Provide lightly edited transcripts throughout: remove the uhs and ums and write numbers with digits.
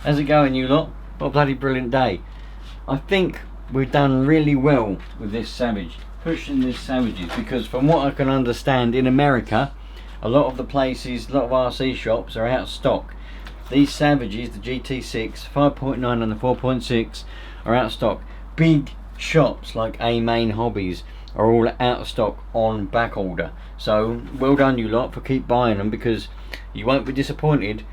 How's it going, you lot? What a bloody brilliant day. I think we've done really well with this Savage, pushing this Savages, because from what I can understand, in America, a lot of the places, a lot of RC shops are out of stock. These Savages, the GT6, 5.9 and the 4.6 are out of stock. Big shops like A-Main Hobbies are all out of stock on back order. So well done, you lot, for keep buying them, because you won't be disappointed.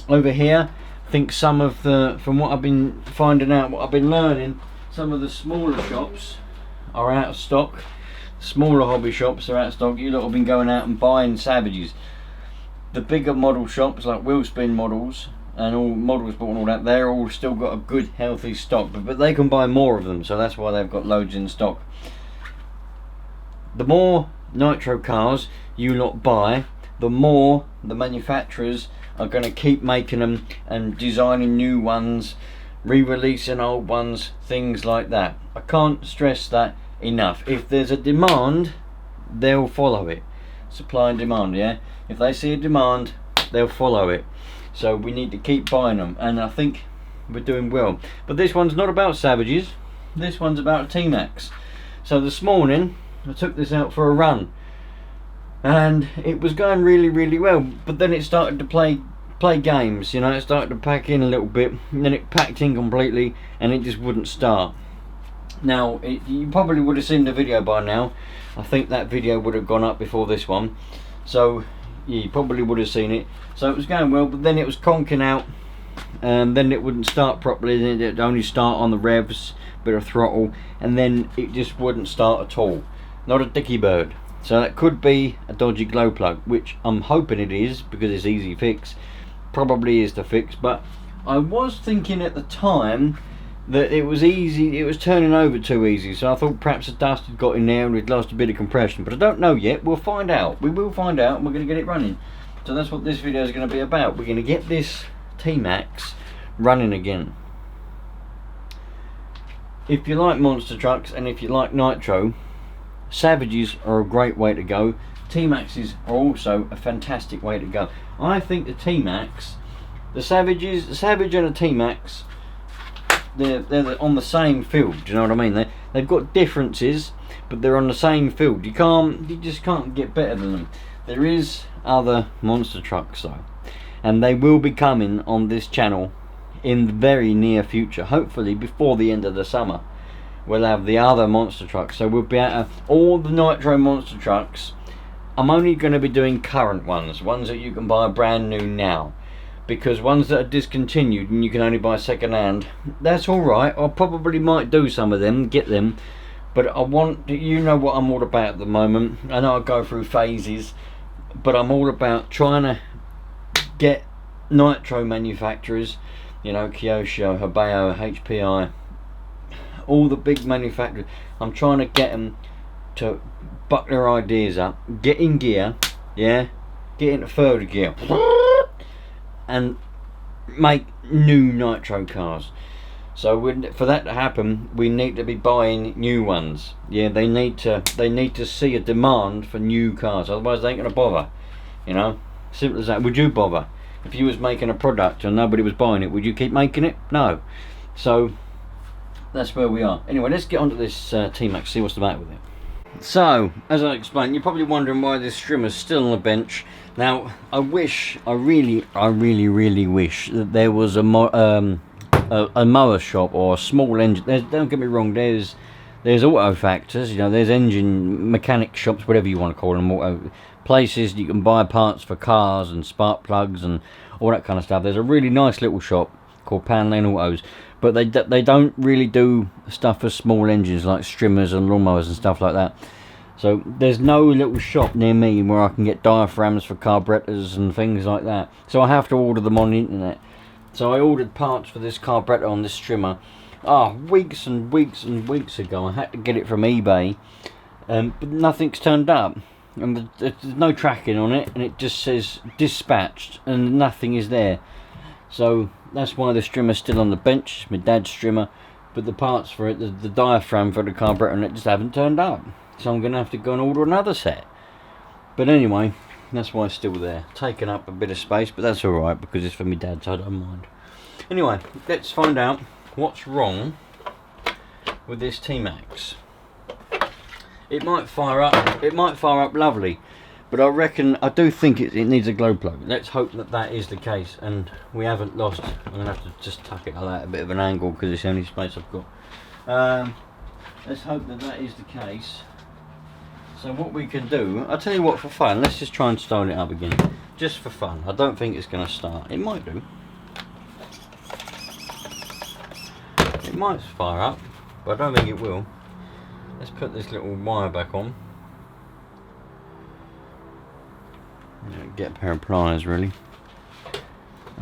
Over here, I think some of the, from what I've been finding out, what I've been learning, some of the smaller shops are out of stock. Smaller hobby shops are out of stock. You lot have been going out and buying Savages. The bigger model shops like Wheel Spin Models and all Model Sport and all that, they're all still got a good healthy stock, but they can buy more of them, so that's why they've got loads in stock. The more Nitro cars you lot buy, the more the manufacturers are going to keep making them and designing new ones, re-releasing old ones, things like that. I can't stress that enough. If there's a demand, they'll follow it. Supply and demand, yeah? If they see a demand, they'll follow it. So we need to keep buying them, and I think we're doing well. But this one's not about Savages, this one's about T-Maxx. So this morning I took this out for a run and it was going really well, but then it started to play games, you know. It started to pack in a little bit, and then it packed in completely and it just wouldn't start. Now you probably would have seen the video by now. I think that video would have gone up before this one, so yeah, you probably would have seen it. So it was going well, but then it was conking out, and then it wouldn't start properly. Then it'd only start on the revs, bit of throttle, and then it just wouldn't start at all. Not a dicky bird. So that could be a dodgy glow plug, which I'm hoping it is, because it's easy fix. Probably is to fix, but I was thinking at the time that it was easy, it was turning over too easy, so I thought perhaps the dust had got in there and we'd lost a bit of compression, but I don't know yet. We'll find out. We will find out, and we're going to get it running. So that's what this video is going to be about. We're going to get this T-Maxx running again. If you like monster trucks and if you like Nitro, Savages are a great way to go. T-Maxxes are also a fantastic way to go. I think the T-Maxx, the Savage and the T-Maxx, they're on the same field. Do you know what I mean? They've got differences, but they're on the same field. You just can't get better than them. There is other monster trucks though, and they will be coming on this channel in the very near future. Hopefully before the end of the summer we'll have the other monster trucks, so we'll be able to, all the Nitro monster trucks. I'm only going to be doing current ones that you can buy brand new now, because ones that are discontinued and you can only buy second hand, that's alright. I probably might do some of them, get them, but I want, you know what I'm all about at the moment. I know I go through phases, but I'm all about trying to get Nitro manufacturers, you know, Kyosho, Hebeo, HPI, all the big manufacturers. I'm trying to get them to buck their ideas up, get in gear, yeah, get into third gear, and make new Nitro cars. So for that to happen, we need to be buying new ones. Yeah, they need to see a demand for new cars, otherwise they ain't gonna bother. You know, simple as that. Would you bother if you was making a product and nobody was buying it? Would you keep making it? No. So that's where we are. Anyway, let's get onto this T-Maxx, see what's the matter with it. So, as I explained, you're probably wondering why this strimmer's still on the bench. Now, I really wish that there was a mower shop or a small engine. Don't get me wrong, there's auto factors, you know, there's engine mechanic shops, whatever you want to call them, auto places you can buy parts for cars and spark plugs and all that kind of stuff. There's a really nice little shop called Pan Lane Autos, but they don't really do stuff for small engines like strimmers and lawnmowers and stuff like that. So there's no little shop near me where I can get diaphragms for carburetors and things like that. So I have to order them on the internet. So I ordered parts for this carburetor on this strimmer weeks and weeks ago. I had to get it from eBay, but nothing's turned up, and there's no tracking on it, and it just says dispatched and nothing is there. So that's why the strimmer's still on the bench, my dad's strimmer, but the parts for it, the diaphragm for the carburetor, and it just haven't turned up. So I'm going to have to go and order another set. But anyway, that's why it's still there. Taking up a bit of space, but that's alright because it's for my dad, so I don't mind. Anyway, let's find out what's wrong with this T-Maxx. It might fire up lovely, but I do think it needs a glow plug. Let's hope that that is the case and we haven't lost. I'm going to have to just tuck it at a bit of an angle because it's the only space I've got. Let's hope that that is the case. So what we can do, I'll tell you what, for fun, let's just try and start it up again. Just for fun. I don't think it's going to start. It might do. It might fire up, but I don't think it will. Let's put this little wire back on. Get a pair of pliers, really.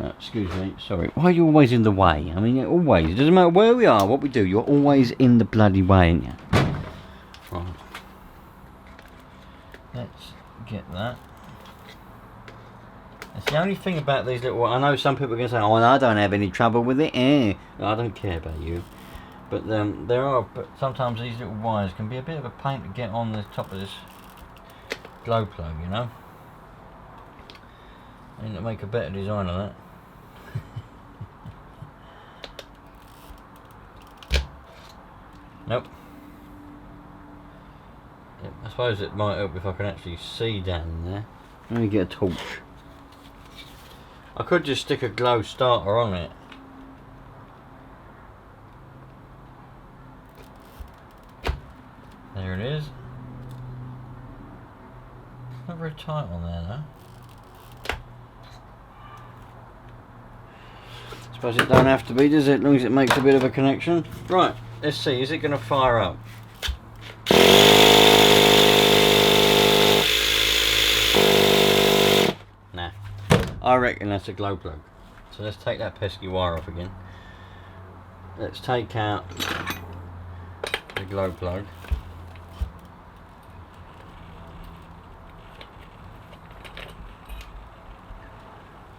Excuse me, sorry. Why are you always in the way? I mean, always. It doesn't matter where we are, what we do, you're always in the bloody way, aren't you? Right. Let's get that. That's the only thing about these little... I know some people are going to say, oh, I don't have any trouble with it. I don't care about you. But sometimes these little wires can be a bit of a pain to get on the top of this glow plug, you know. I need to make a better design of that. Nope. Yeah, I suppose it might help if I can actually see down there. Let me get a torch. I could just stick a glow starter on it. There it is. Not very tight on there though. Suppose it don't have to be, does it? As long as it makes a bit of a connection. Right, let's see, is it going to fire up? Nah, I reckon that's a glow plug. So let's take that pesky wire off again. Let's take out the glow plug.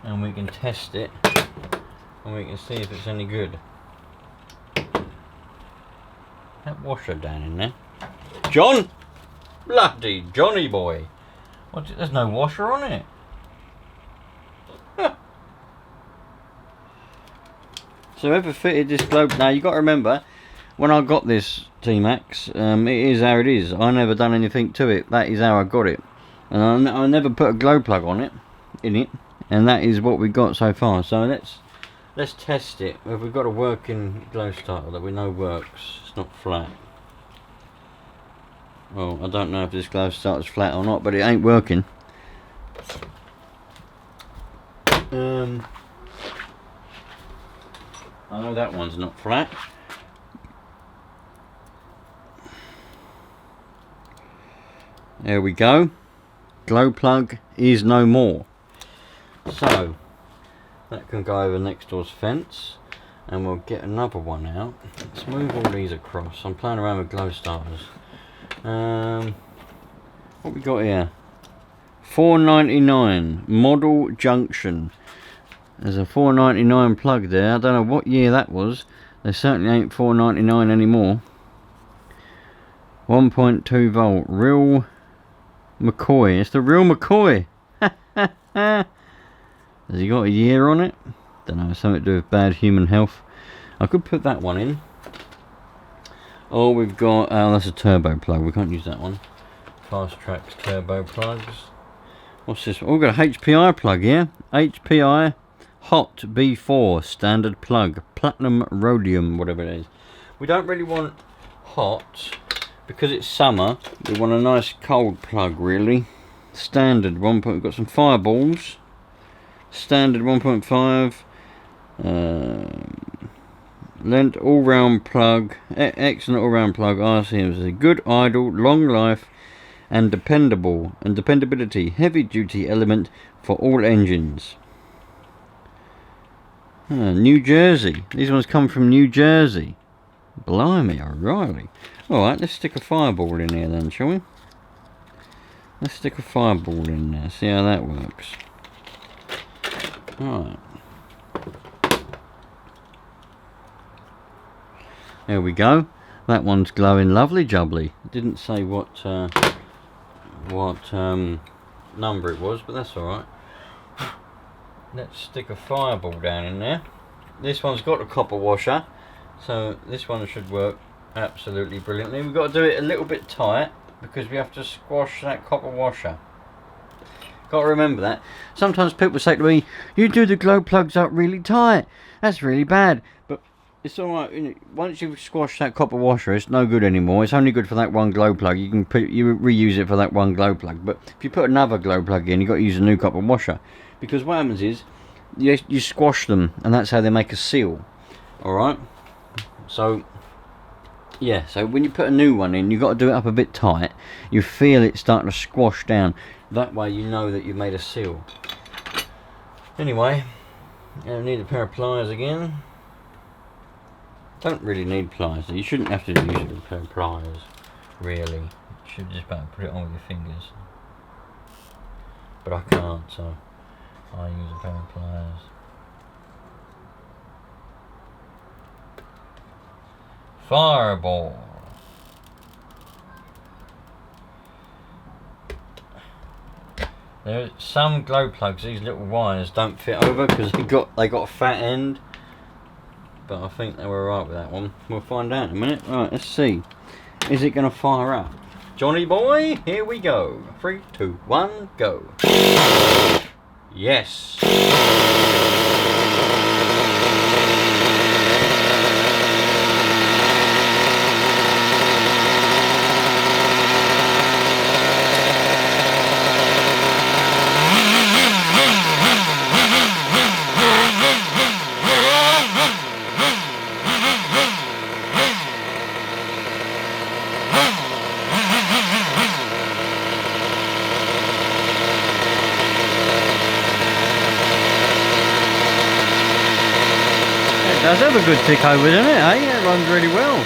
And we can test it and we can see if it's any good. That washer down in there. John! Bloody Johnny boy! There's no washer on it. Huh. So whoever fitted this globe, now you got to remember, when I got this T-Maxx, it is how it is. I never done anything to it. That is how I got it. And I never put a glow plug on it, and that is what we got so far. So let's test it. If we've got a working glow starter that we know works, it's not flat. Well, I don't know if this glow starter's flat or not, but it ain't working. I know that one's not flat. There we go. Glow plug is no more. So that can go over next door's fence, and we'll get another one out. Let's move all these across. I'm playing around with glow starters. What we got here? $4.99 model junction. There's a $4.99 plug there. I don't know what year that was. They certainly ain't $4.99 anymore. 1.2 volt real McCoy. It's the real McCoy. Has he got a year on it? Don't know, something to do with bad human health. I could put that one in. Oh, we've got, oh, that's a turbo plug. We can't use that one. Fast Traxxas turbo plugs. What's this? Oh, we've got a HPI plug here. HPI Hot B4 standard plug. Platinum rhodium, whatever it is. We don't really want hot because it's summer. We want a nice cold plug, really. Standard 1. We've got some fireballs. Standard 1.5. Lent all-round plug. Excellent all-round plug. RCM is a good idle, long life, and dependability. Heavy duty element for all engines. New Jersey. These ones come from New Jersey. Blimey, O'Reilly. Alright, let's stick a fireball in here then, shall we? Let's stick a fireball in there, see how that works. Alright. There we go. That one's glowing lovely jubbly. It didn't say what number it was, but that's alright. Let's stick a fireball down in there. this one's got a copper washer, so this one should work absolutely brilliantly. We've got to do it a little bit tight because we have to squash that copper washer. Got to remember that. Sometimes people say to me, you do the glow plugs up really tight, that's really bad. But it's alright, you know, once you've squashed that copper washer, it's no good anymore. It's only good for that one glow plug. You can reuse it for that one glow plug. But if you put another glow plug in, you've got to use a new copper washer. Because what happens is, you squash them, and that's how they make a seal. Alright? So, yeah, so when you put a new one in, you've got to do it up a bit tight. You feel it starting to squash down. That way you know that you've made a seal. Anyway, I need a pair of pliers again. Don't really need pliers. You shouldn't have to use a pair of pliers, really. You should just about put it on with your fingers. But I can't, so I use a pair of pliers. Fireball. There are some glow plugs, these little wires don't fit over because they got a fat end. But I think they were alright with that one. We'll find out in a minute. Right, let's see. Is it going to fire up? Johnny boy, here we go. 3, 2, 1, go. Yes. It does have a good tick over, doesn't it? Eh? It runs really well.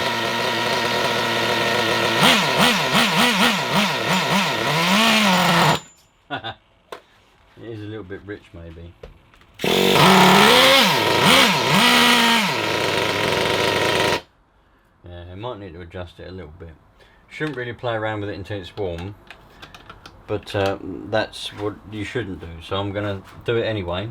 It is a little bit rich, maybe. Yeah, I might need to adjust it a little bit. Shouldn't really play around with it until it's warm, but that's what you shouldn't do. So I'm gonna do it anyway,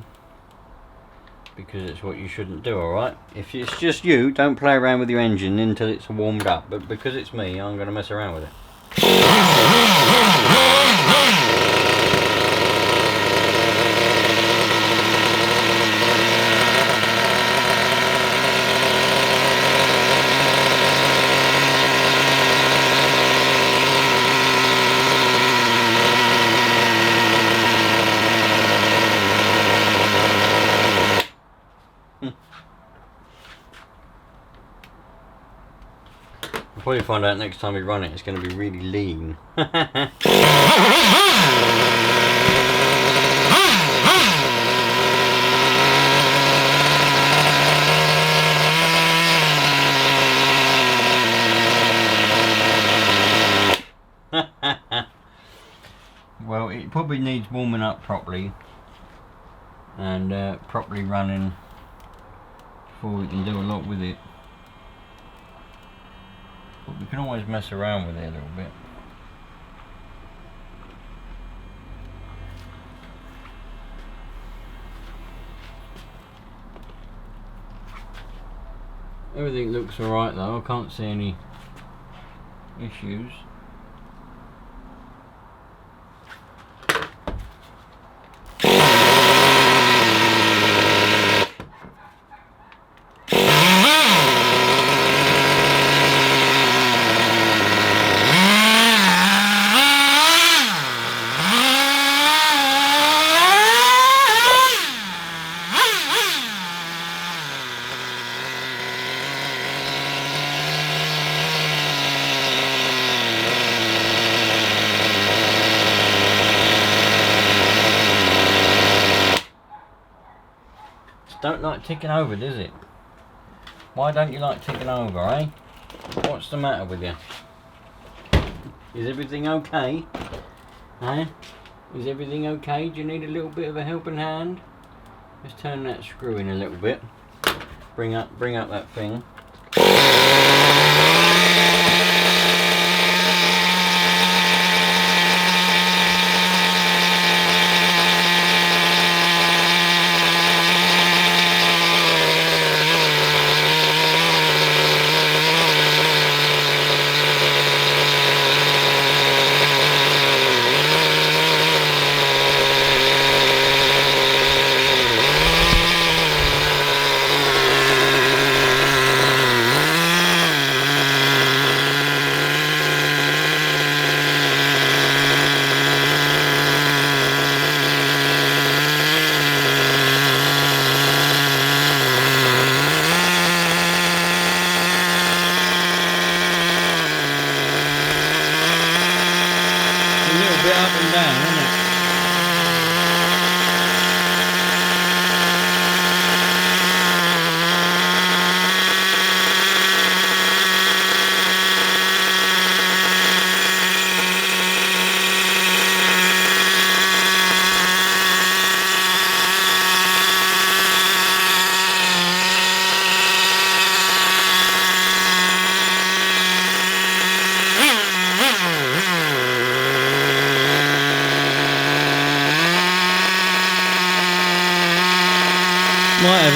because it's what you shouldn't do. Alright, if it's just you, don't play around with your engine until it's warmed up, but because it's me, I'm gonna mess around with it. Probably find out next time we run it, it's going to be really lean. Well, it probably needs warming up properly and properly running before we can do a lot with it. But we can always mess around with it a little bit. Everything looks alright though, I can't see any issues. Don't like ticking over, does it? Why don't you like ticking over, eh? What's the matter with you? Is everything okay? Eh? Is everything okay? Do you need a little bit of a helping hand? Let's turn that screw in a little bit. Bring up that thing.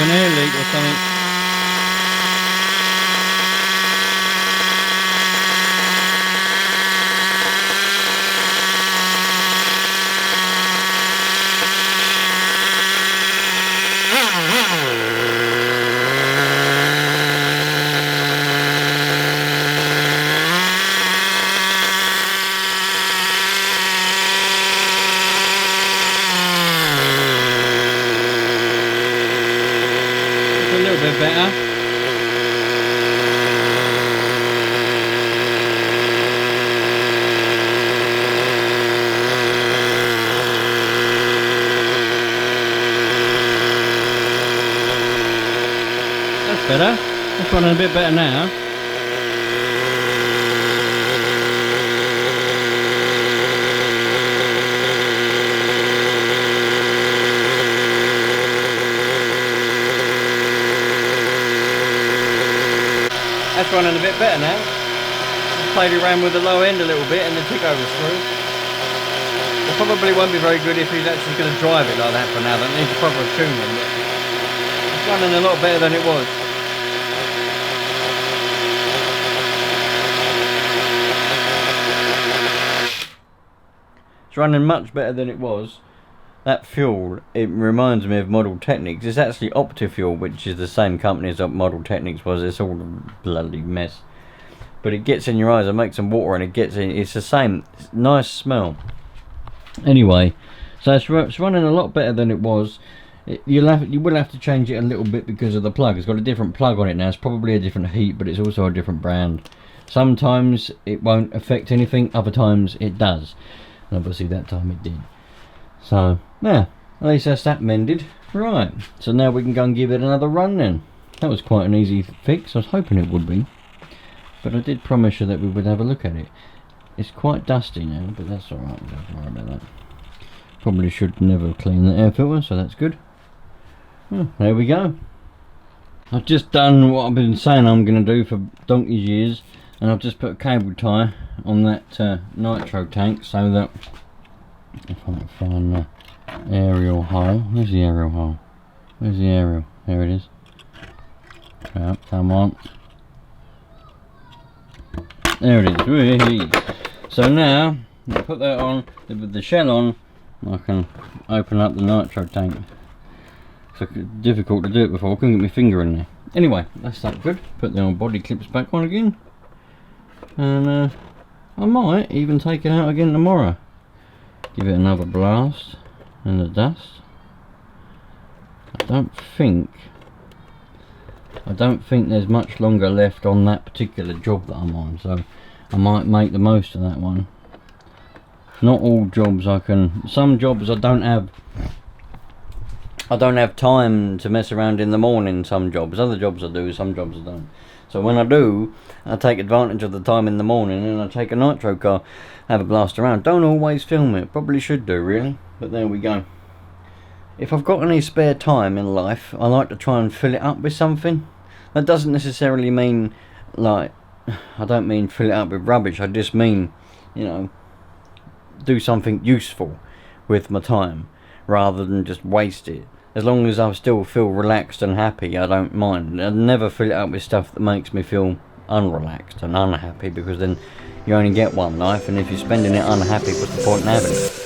of an air leak or something. Better. That's better. That's running a bit better now. That's running a bit better now. Just played around with the low end a little bit and then took over through. It probably won't be very good if he's actually going to drive it like that for now. That needs a proper tuning. But it's running a lot better than it was. It's running much better than it was. That fuel, it reminds me of Model Technics. It's actually Optifuel, which is the same company as Model Technics was. It's all a bloody mess. But it gets in your eyes and makes some water, and it gets in. It's the same. It's nice smell. Anyway, so it's running a lot better than it was. You will have to change it a little bit because of the plug. It's got a different plug on it now. It's probably a different heat, but it's also a different brand. Sometimes it won't affect anything. Other times it does. And obviously that time it did. So, yeah, at least that's that mended. Right, so now we can go and give it another run then. That was quite an easy fix. I was hoping it would be. But I did promise you that we would have a look at it. It's quite dusty now, but that's alright. Don't worry about that. Probably should never clean the air filter, so that's good. Well, there we go. I've just done what I've been saying I'm going to do for donkey's years. And I've just put a cable tie on that nitro tank so that... If I can find the aerial hole. Where's the aerial hole? Where's the aerial? There it is. Oh, come on. There it is. Whee! So now, I put that on, with the shell on, I can open up the nitro tank. It's difficult to do it before, I couldn't get my finger in there. Anyway, that's that good. Put the old body clips back on again. And I might even take it out again tomorrow. Give it another blast in the dust. I don't think there's much longer left on that particular job that I'm on, so I might make the most of that one. Not all jobs I can. Some jobs I don't have time to mess around in the morning. Some jobs, other jobs I do, some jobs I don't. So when I do, I take advantage of the time in the morning and I take a nitro car, have a blast around. Don't always film it, probably should do really, but there we go. If I've got any spare time in life, I like to try and fill it up with something. That doesn't necessarily mean, like, I don't mean fill it up with rubbish, I just mean, you know, do something useful with my time, rather than just waste it. As long as I still feel relaxed and happy, I don't mind. I'd never fill it up with stuff that makes me feel unrelaxed and unhappy, because then you only get one life, and if you're spending it unhappy, what's the point in having it?